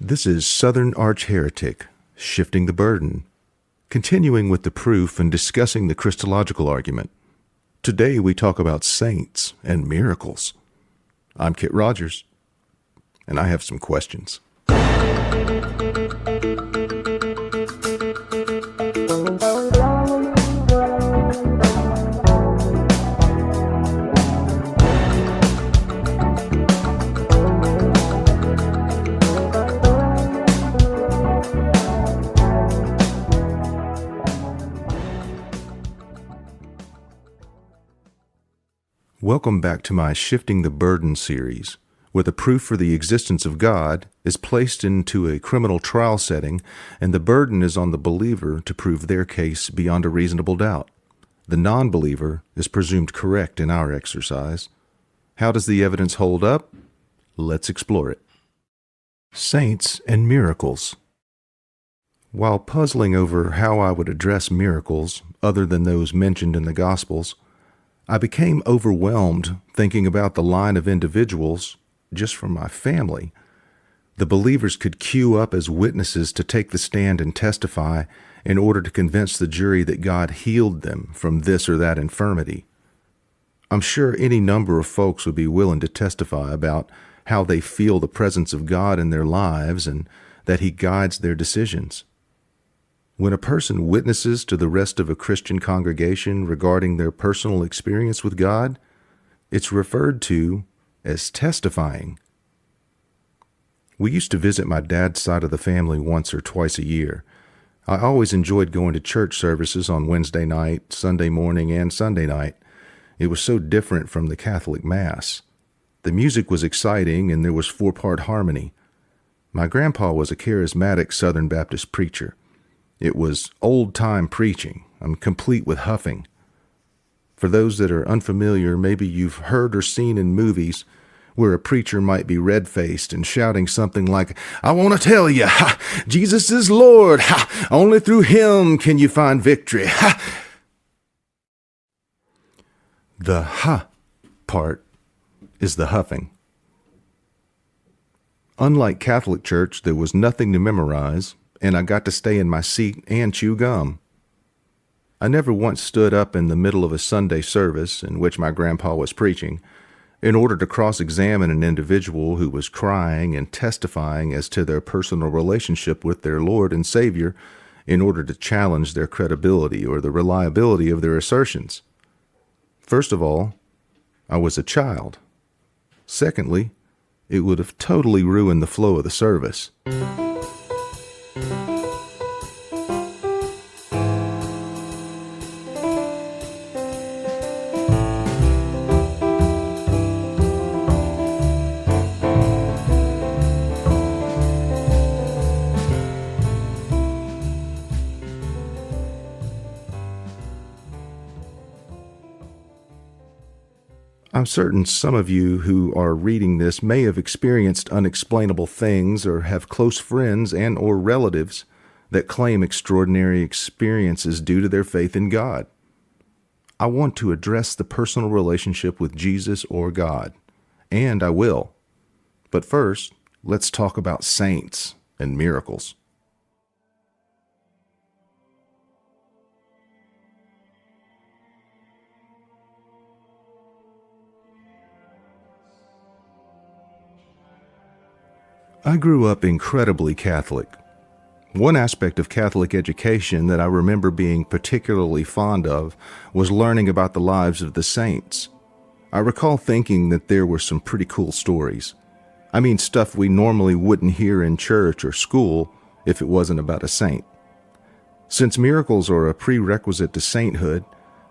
This is Southern ArchHeretic, Shifting the Burden, continuing with the proof and discussing the Christological argument. Today we talk about saints and miracles. I'm Kit Rogers, and I have some questions. Welcome back to my Shifting the Burden series, where the proof for the existence of God is placed into a criminal trial setting, and the burden is on the believer to prove their case beyond a reasonable doubt. The non-believer is presumed correct in our exercise. How does the evidence hold up? Let's explore it. Saints and miracles. While puzzling over how I would address miracles other than those mentioned in the Gospels, I became overwhelmed thinking about the line of individuals just from my family. The believers could queue up as witnesses to take the stand and testify in order to convince the jury that God healed them from this or that infirmity. I'm sure any number of folks would be willing to testify about how they feel the presence of God in their lives and that He guides their decisions. When a person witnesses to the rest of a Christian congregation regarding their personal experience with God, it's referred to as testifying. We used to visit my dad's side of the family once or twice a year. I always enjoyed going to church services on Wednesday night, Sunday morning, and Sunday night. It was so different from the Catholic Mass. The music was exciting, and there was four-part harmony. My grandpa was a charismatic Southern Baptist preacher. It was old-time preaching, complete with huffing. For those that are unfamiliar, maybe you've heard or seen in movies where a preacher might be red-faced and shouting something like, "I want to tell you, Jesus is Lord. Only through Him can you find victory." The "ha" part is the huffing. Unlike Catholic Church, there was nothing to memorize, and I got to stay in my seat and chew gum. I never once stood up in the middle of a Sunday service in which my grandpa was preaching in order to cross-examine an individual who was crying and testifying as to their personal relationship with their Lord and Savior in order to challenge their credibility or the reliability of their assertions. First of all, I was a child. Secondly, it would have totally ruined the flow of the service. I'm certain some of you who are reading this may have experienced unexplainable things or have close friends and or relatives that claim extraordinary experiences due to their faith in God. I want to address the personal relationship with Jesus or God, and I will. But first, let's talk about saints and miracles. I grew up incredibly Catholic. One aspect of Catholic education that I remember being particularly fond of was learning about the lives of the saints. I recall thinking that there were some pretty cool stories. I mean, stuff we normally wouldn't hear in church or school if it wasn't about a saint. Since miracles are a prerequisite to sainthood,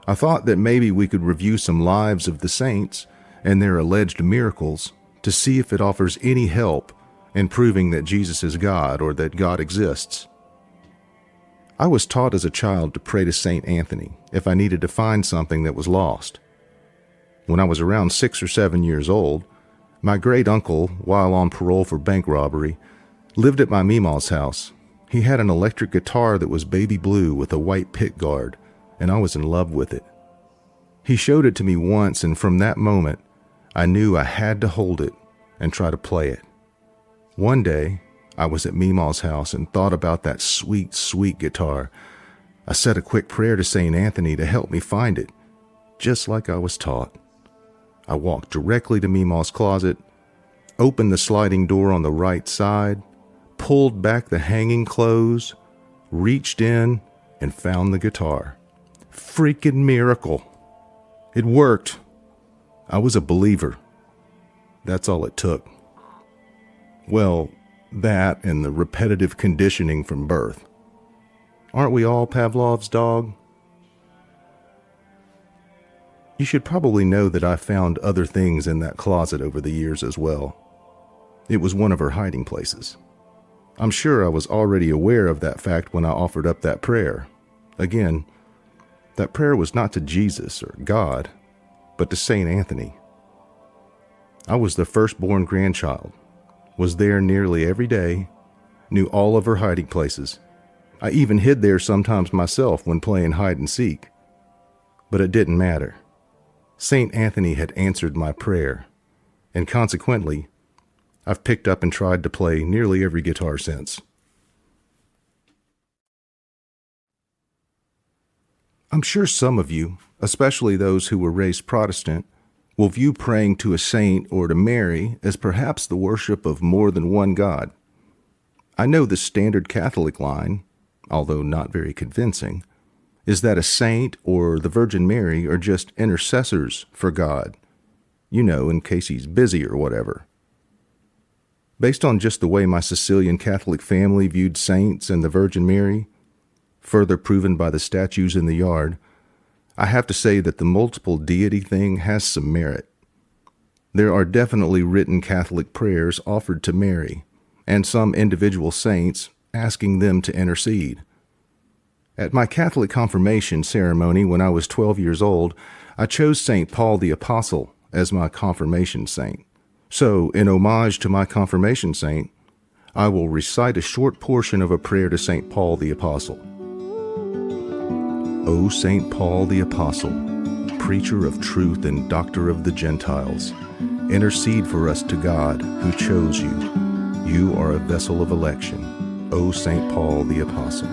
I thought that maybe we could review some lives of the saints and their alleged miracles to see if it offers any help in proving that Jesus is God or that God exists. I was taught as a child to pray to Saint Anthony if I needed to find something that was lost. When I was around 6 or 7 years old, my great uncle, while on parole for bank robbery, lived at my Meemaw's house. He had an electric guitar that was baby blue with a white pick guard, and I was in love with it. He showed it to me once, and from that moment, I knew I had to hold it and try to play it. One day, I was at Meemaw's house and thought about that sweet, sweet guitar. I said a quick prayer to St. Anthony to help me find it, just like I was taught. I walked directly to Meemaw's closet, opened the sliding door on the right side, pulled back the hanging clothes, reached in, and found the guitar. Freaking miracle. It worked. I was a believer. That's all it took. Well, that and the repetitive conditioning from birth. Aren't we all Pavlov's dog? You should probably know that I found other things in that closet over the years as well. It was one of her hiding places. I'm sure I was already aware of that fact when I offered up that prayer. Again, that prayer was not to Jesus or God, but to St. Anthony. I was the firstborn grandchild, was there nearly every day, knew all of her hiding places. I even hid there sometimes myself when playing hide and seek. But it didn't matter. St. Anthony had answered my prayer, and consequently, I've picked up and tried to play nearly every guitar since. I'm sure some of you, especially those who were raised Protestant, will view praying to a saint or to Mary as perhaps the worship of more than one God. I know the standard Catholic line, although not very convincing, is that a saint or the Virgin Mary are just intercessors for God, in case he's busy or whatever. Based on just the way my Sicilian Catholic family viewed saints and the Virgin Mary, further proven by the statues in the yard, I have to say that the multiple deity thing has some merit. There are definitely written Catholic prayers offered to Mary, and some individual saints asking them to intercede. At my Catholic confirmation ceremony when I was 12 years old, I chose St. Paul the Apostle as my confirmation saint. So, in homage to my confirmation saint, I will recite a short portion of a prayer to St. Paul the Apostle. O St. Paul the Apostle, preacher of truth and doctor of the Gentiles, intercede for us to God who chose you. You are a vessel of election, O St. Paul the Apostle.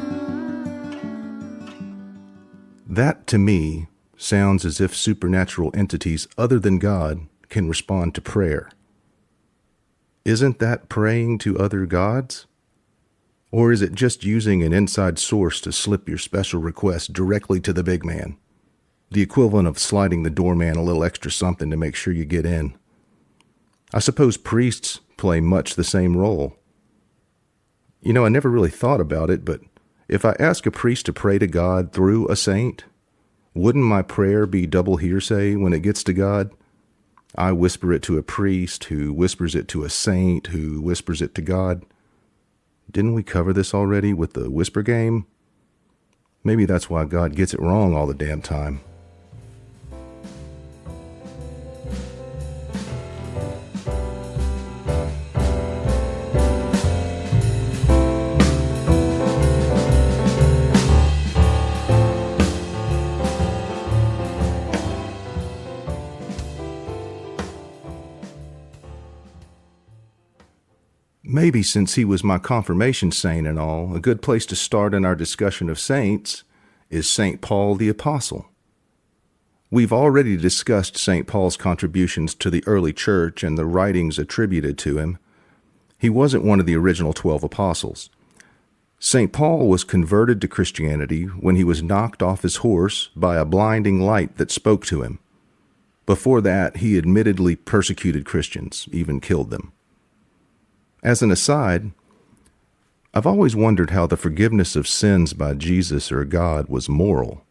That, to me, sounds as if supernatural entities other than God can respond to prayer. Isn't that praying to other gods? Or is it just using an inside source to slip your special request directly to the big man? The equivalent of sliding the doorman a little extra something to make sure you get in. I suppose priests play much the same role. I never really thought about it, but if I ask a priest to pray to God through a saint, wouldn't my prayer be double hearsay when it gets to God? I whisper it to a priest who whispers it to a saint who whispers it to God. Didn't we cover this already with the whisper game? Maybe that's why God gets it wrong all the damn time. Maybe since he was my confirmation saint and all, a good place to start in our discussion of saints is St. Paul the Apostle. We've already discussed St. Paul's contributions to the early church and the writings attributed to him. He wasn't one of the original 12 apostles. St. Paul was converted to Christianity when he was knocked off his horse by a blinding light that spoke to him. Before that, he admittedly persecuted Christians, even killed them. As an aside, I've always wondered how the forgiveness of sins by Jesus or God was moral.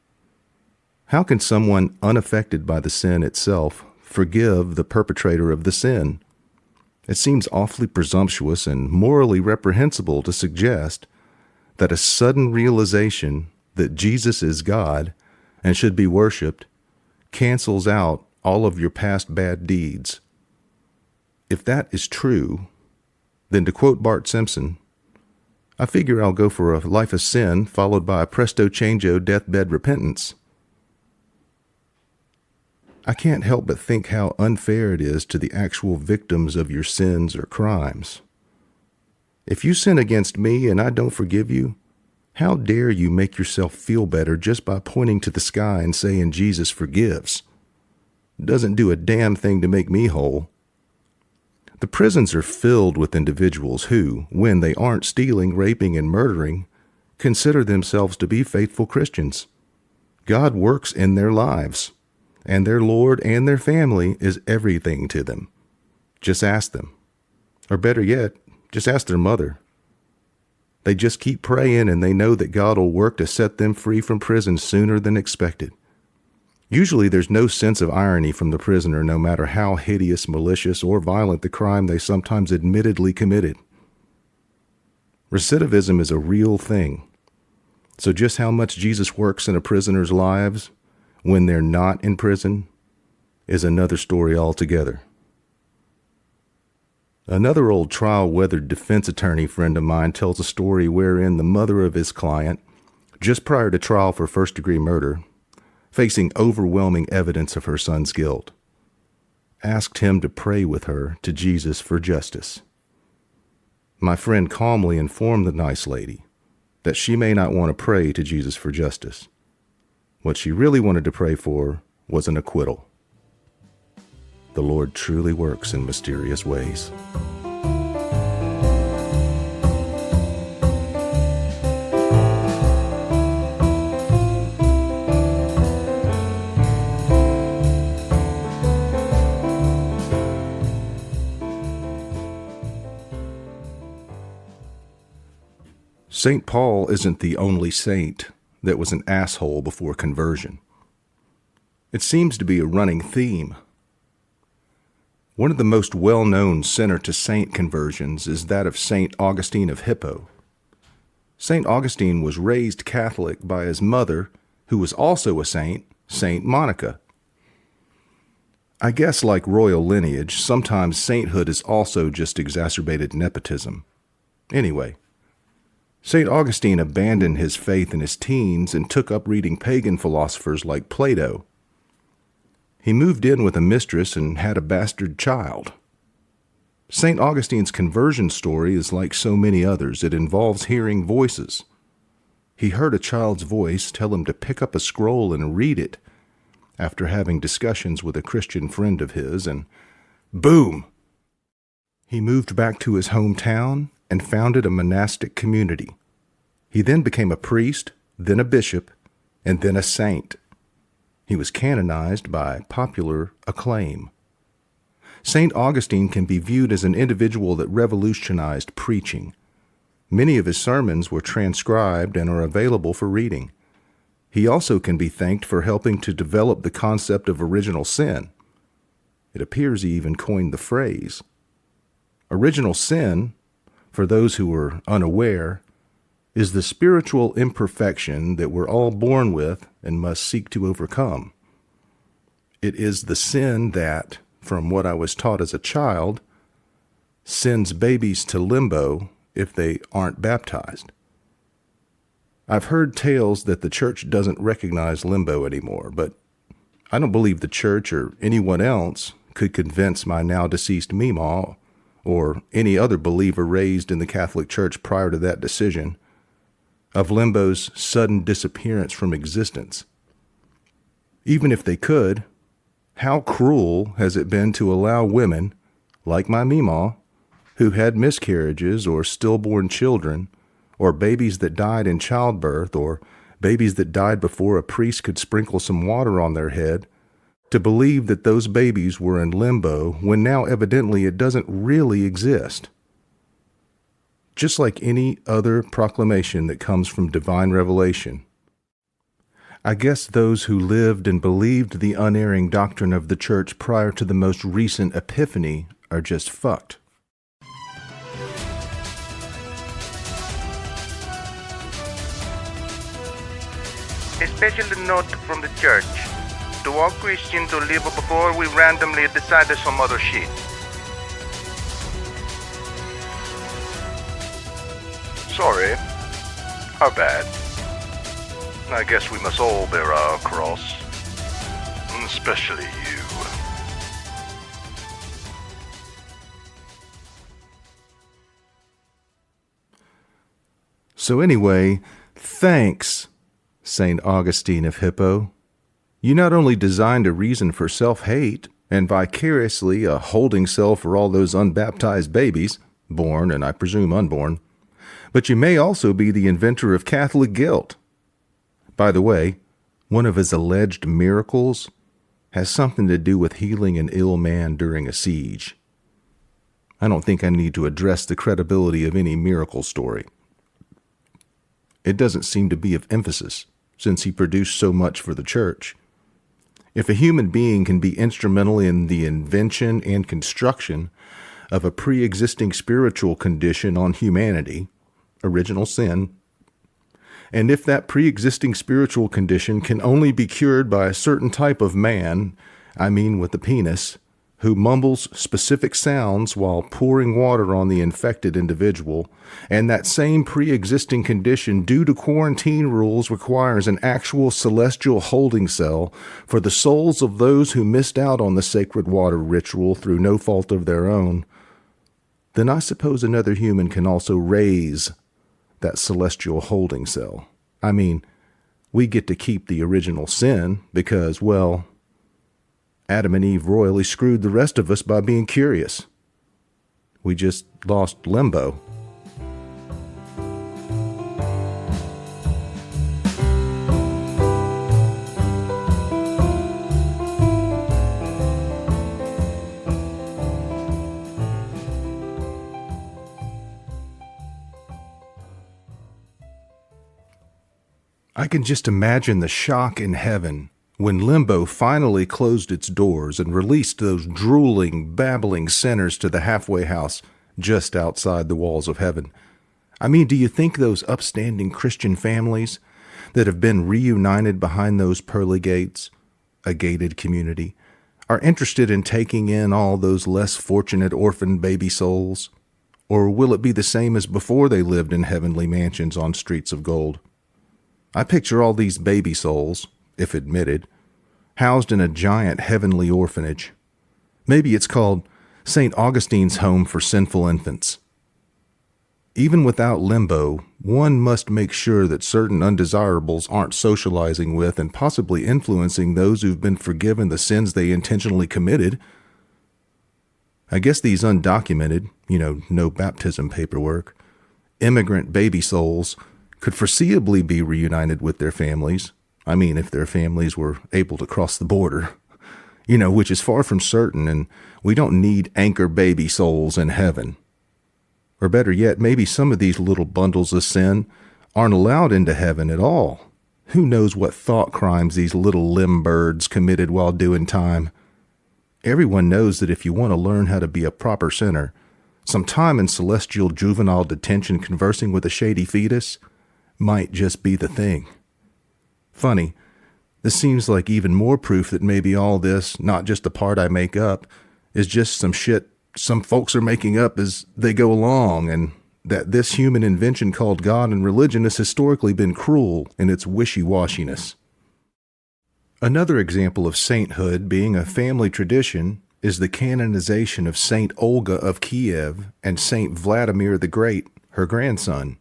How can someone unaffected by the sin itself forgive the perpetrator of the sin? It seems awfully presumptuous and morally reprehensible to suggest that a sudden realization that Jesus is God and should be worshipped cancels out all of your past bad deeds. If that is true, then to quote Bart Simpson, I figure I'll go for a life of sin followed by a presto changeo deathbed repentance. I can't help but think how unfair it is to the actual victims of your sins or crimes. If you sin against me and I don't forgive you, how dare you make yourself feel better just by pointing to the sky and saying Jesus forgives? It doesn't do a damn thing to make me whole. The prisons are filled with individuals who, when they aren't stealing, raping, and murdering, consider themselves to be faithful Christians. God works in their lives, and their Lord and their family is everything to them. Just ask them. Or better yet, just ask their mother. They just keep praying and they know that God will work to set them free from prison sooner than expected. Usually there's no sense of irony from the prisoner, no matter how hideous, malicious, or violent the crime they sometimes admittedly committed. Recidivism is a real thing. So just how much Jesus works in a prisoner's lives when they're not in prison is another story altogether. Another old trial-weathered defense attorney friend of mine tells a story wherein the mother of his client, just prior to trial for first-degree murder, facing overwhelming evidence of her son's guilt, asked him to pray with her to Jesus for justice. My friend calmly informed the nice lady that she may not want to pray to Jesus for justice. What she really wanted to pray for was an acquittal. The Lord truly works in mysterious ways. St. Paul isn't the only saint that was an asshole before conversion. It seems to be a running theme. One of the most well-known sinner-to-saint conversions is that of St. Augustine of Hippo. St. Augustine was raised Catholic by his mother, who was also a saint, St. Monica. I guess like royal lineage, sometimes sainthood is also just exacerbated nepotism. Anyway, St. Augustine abandoned his faith in his teens and took up reading pagan philosophers like Plato. He moved in with a mistress and had a bastard child. St. Augustine's conversion story is like so many others. It involves hearing voices. He heard a child's voice tell him to pick up a scroll and read it after having discussions with a Christian friend of his, and boom! He moved back to his hometown and founded a monastic community. He then became a priest, then a bishop, and then a saint. He was canonized by popular acclaim. St. Augustine can be viewed as an individual that revolutionized preaching. Many of his sermons were transcribed and are available for reading. He also can be thanked for helping to develop the concept of original sin. It appears he even coined the phrase. Original sin, for those who are unaware, is the spiritual imperfection that we're all born with and must seek to overcome. It is the sin that, from what I was taught as a child, sends babies to limbo if they aren't baptized. I've heard tales that the church doesn't recognize limbo anymore, but I don't believe the church or anyone else could convince my now deceased Meemaw or any other believer raised in the Catholic Church prior to that decision of limbo's sudden disappearance from existence. Even if they could, how cruel has it been to allow women, like my Meemaw, who had miscarriages or stillborn children, or babies that died in childbirth, or babies that died before a priest could sprinkle some water on their head, to believe that those babies were in limbo when now evidently it doesn't really exist. Just like any other proclamation that comes from divine revelation, I guess those who lived and believed the unerring doctrine of the church prior to the most recent epiphany are just fucked. A special note from the church to all Christians to live before we randomly decide some other shit. Sorry, our bad. I guess we must all bear our cross, especially you. So anyway, thanks, St. Augustine of Hippo. You not only designed a reason for self-hate and vicariously a holding cell for all those unbaptized babies, born and I presume unborn, but you may also be the inventor of Catholic guilt. By the way, one of his alleged miracles has something to do with healing an ill man during a siege. I don't think I need to address the credibility of any miracle story. It doesn't seem to be of emphasis, since he produced so much for the church. If a human being can be instrumental in the invention and construction of a pre-existing spiritual condition on humanity, original sin, and if that pre-existing spiritual condition can only be cured by a certain type of man, I mean with the penis, who mumbles specific sounds while pouring water on the infected individual, and that same pre-existing condition due to quarantine rules requires an actual celestial holding cell for the souls of those who missed out on the sacred water ritual through no fault of their own, then I suppose another human can also raise that celestial holding cell. I mean, we get to keep the original sin because, well, Adam and Eve royally screwed the rest of us by being curious. We just lost limbo. I can just imagine the shock in heaven when limbo finally closed its doors and released those drooling, babbling sinners to the halfway house just outside the walls of heaven. I mean, do you think those upstanding Christian families that have been reunited behind those pearly gates, a gated community, are interested in taking in all those less fortunate orphan baby souls? Or will it be the same as before they lived in heavenly mansions on streets of gold? I picture all these baby souls, if admitted, housed in a giant heavenly orphanage. Maybe it's called St. Augustine's Home for Sinful Infants. Even without limbo, one must make sure that certain undesirables aren't socializing with and possibly influencing those who've been forgiven the sins they intentionally committed. I guess these undocumented, no baptism paperwork, immigrant baby souls could foreseeably be reunited with their families. I mean, if their families were able to cross the border, which is far from certain, and we don't need anchor baby souls in heaven. Or better yet, maybe some of these little bundles of sin aren't allowed into heaven at all. Who knows what thought crimes these little limb birds committed while doing time? Everyone knows that if you want to learn how to be a proper sinner, some time in celestial juvenile detention conversing with a shady fetus might just be the thing. Funny, this seems like even more proof that maybe all this, not just the part I make up, is just some shit some folks are making up as they go along, and that this human invention called God and religion has historically been cruel in its wishy-washiness. Another example of sainthood being a family tradition is the canonization of Saint Olga of Kiev and Saint Vladimir the Great, her grandson.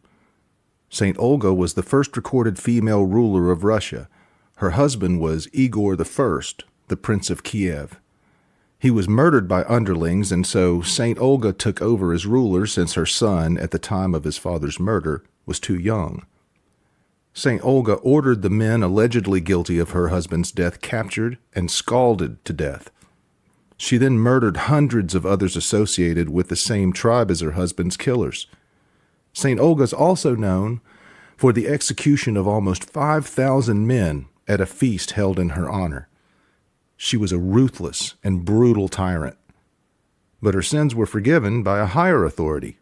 Saint Olga was the first recorded female ruler of Russia. Her husband was Igor I, the Prince of Kiev. He was murdered by underlings, and so Saint Olga took over as ruler since her son, at the time of his father's murder, was too young. Saint Olga ordered the men allegedly guilty of her husband's death captured and scalded to death. She then murdered hundreds of others associated with the same tribe as her husband's killers. St. Olga is also known for the execution of almost 5,000 men at a feast held in her honor. She was a ruthless and brutal tyrant, but her sins were forgiven by a higher authority.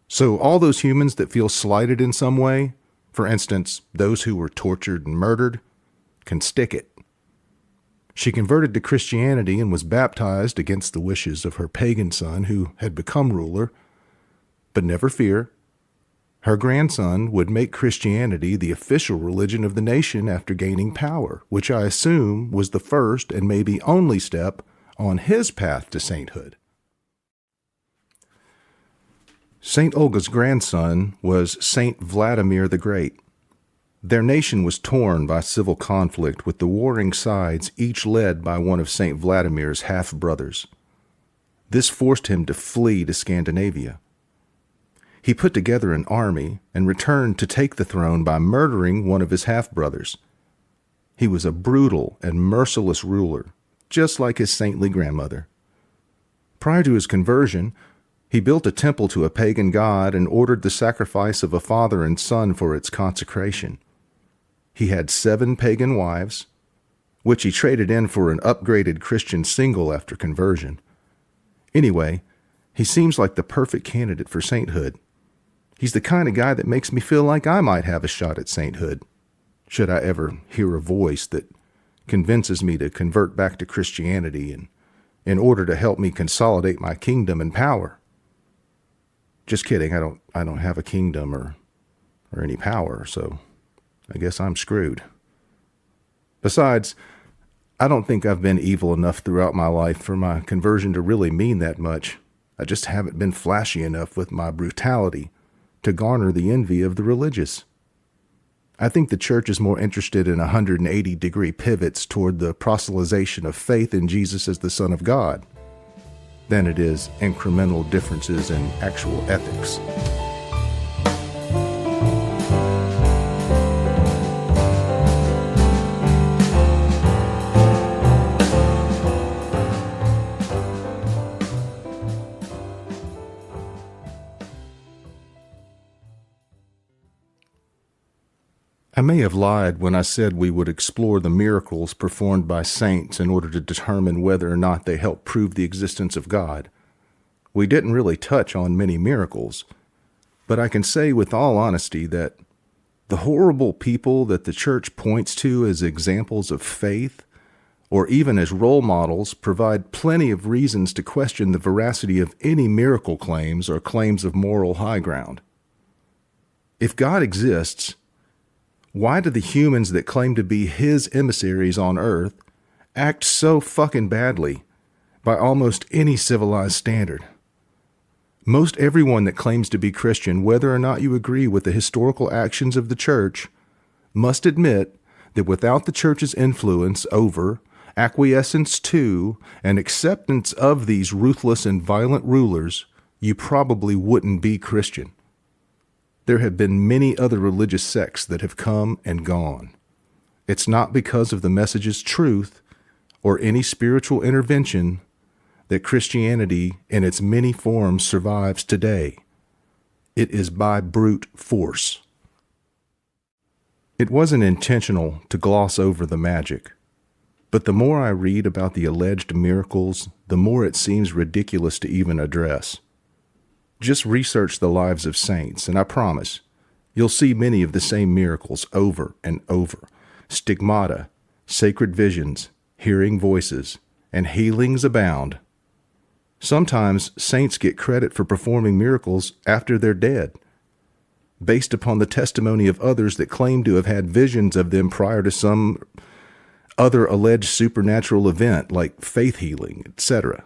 So all those humans that feel slighted in some way, for instance, those who were tortured and murdered, can stick it. She converted to Christianity and was baptized against the wishes of her pagan son who had become ruler. But never fear, her grandson would make Christianity the official religion of the nation after gaining power, which I assume was the first and maybe only step on his path to sainthood. St. Olga's grandson was St. Vladimir the Great. Their nation was torn by civil conflict, with the warring sides each led by one of St. Vladimir's half-brothers. This forced him to flee to Scandinavia. He put together an army and returned to take the throne by murdering one of his half-brothers. He was a brutal and merciless ruler, just like his saintly grandmother. Prior to his conversion, he built a temple to a pagan god and ordered the sacrifice of a father and son for its consecration. He had 7 pagan wives, which he traded in for an upgraded Christian single after conversion. Anyway, he seems like the perfect candidate for sainthood. He's the kind of guy that makes me feel like I might have a shot at sainthood, should I ever hear a voice that convinces me to convert back to Christianity and in order to help me consolidate my kingdom and power. Just kidding, I don't have a kingdom or any power, so I guess I'm screwed. Besides, I don't think I've been evil enough throughout my life for my conversion to really mean that much. I just haven't been flashy enough with my brutality to garner the envy of the religious. I think the church is more interested in 180-degree pivots toward the proselytization of faith in Jesus as the Son of God than it is incremental differences in actual ethics. I may have lied when I said we would explore the miracles performed by saints in order to determine whether or not they help prove the existence of God. We didn't really touch on many miracles, but I can say with all honesty that the horrible people that the church points to as examples of faith, or even as role models, provide plenty of reasons to question the veracity of any miracle claims or claims of moral high ground. If God exists, why do the humans that claim to be his emissaries on earth act so fucking badly by almost any civilized standard? Most everyone that claims to be Christian, whether or not you agree with the historical actions of the church, must admit that without the church's influence over, acquiescence to, and acceptance of these ruthless and violent rulers, you probably wouldn't be Christian. There have been many other religious sects that have come and gone. It's not because of the message's truth or any spiritual intervention that Christianity in its many forms survives today. It is by brute force. It wasn't intentional to gloss over the magic, but the more I read about the alleged miracles, the more it seems ridiculous to even address. Just research the lives of saints, and I promise you'll see many of the same miracles over and over. Stigmata, sacred visions, hearing voices, and healings abound. Sometimes saints get credit for performing miracles after they're dead, based upon the testimony of others that claim to have had visions of them prior to some other alleged supernatural event like faith healing, etc.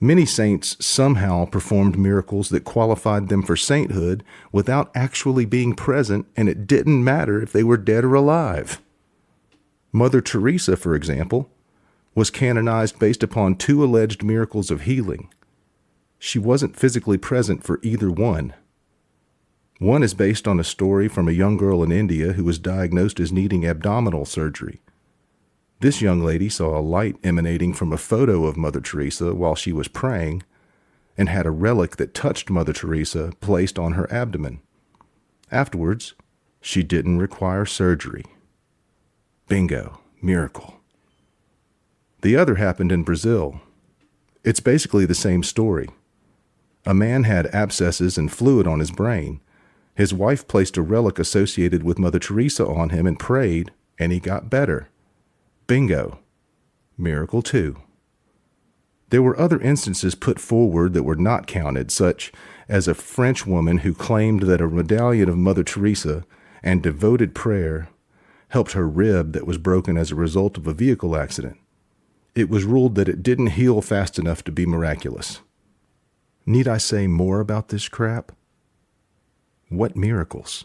Many saints somehow performed miracles that qualified them for sainthood without actually being present, and it didn't matter if they were dead or alive. Mother Teresa, for example, was canonized based upon 2 alleged miracles of healing. She wasn't physically present for either one. One is based on a story from a young girl in India who was diagnosed as needing abdominal surgery. This young lady saw a light emanating from a photo of Mother Teresa while she was praying and had a relic that touched Mother Teresa placed on her abdomen. Afterwards, she didn't require surgery. Bingo, miracle. The other happened in Brazil. It's basically the same story. A man had abscesses and fluid on his brain. His wife placed a relic associated with Mother Teresa on him and prayed, and he got better. Bingo. Miracle 2. There were other instances put forward that were not counted, such as a French woman who claimed that a medallion of Mother Teresa and devoted prayer helped her rib that was broken as a result of a vehicle accident. It was ruled that it didn't heal fast enough to be miraculous. Need I say more about this crap? What miracles?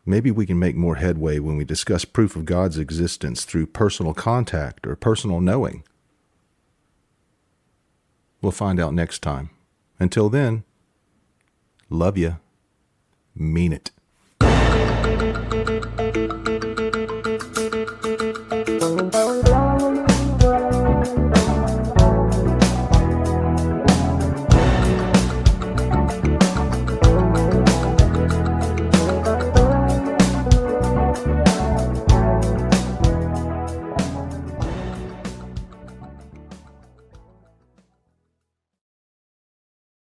Maybe we can make more headway when we discuss proof of God's existence through personal contact or personal knowing. We'll find out next time. Until then, love ya. Mean it.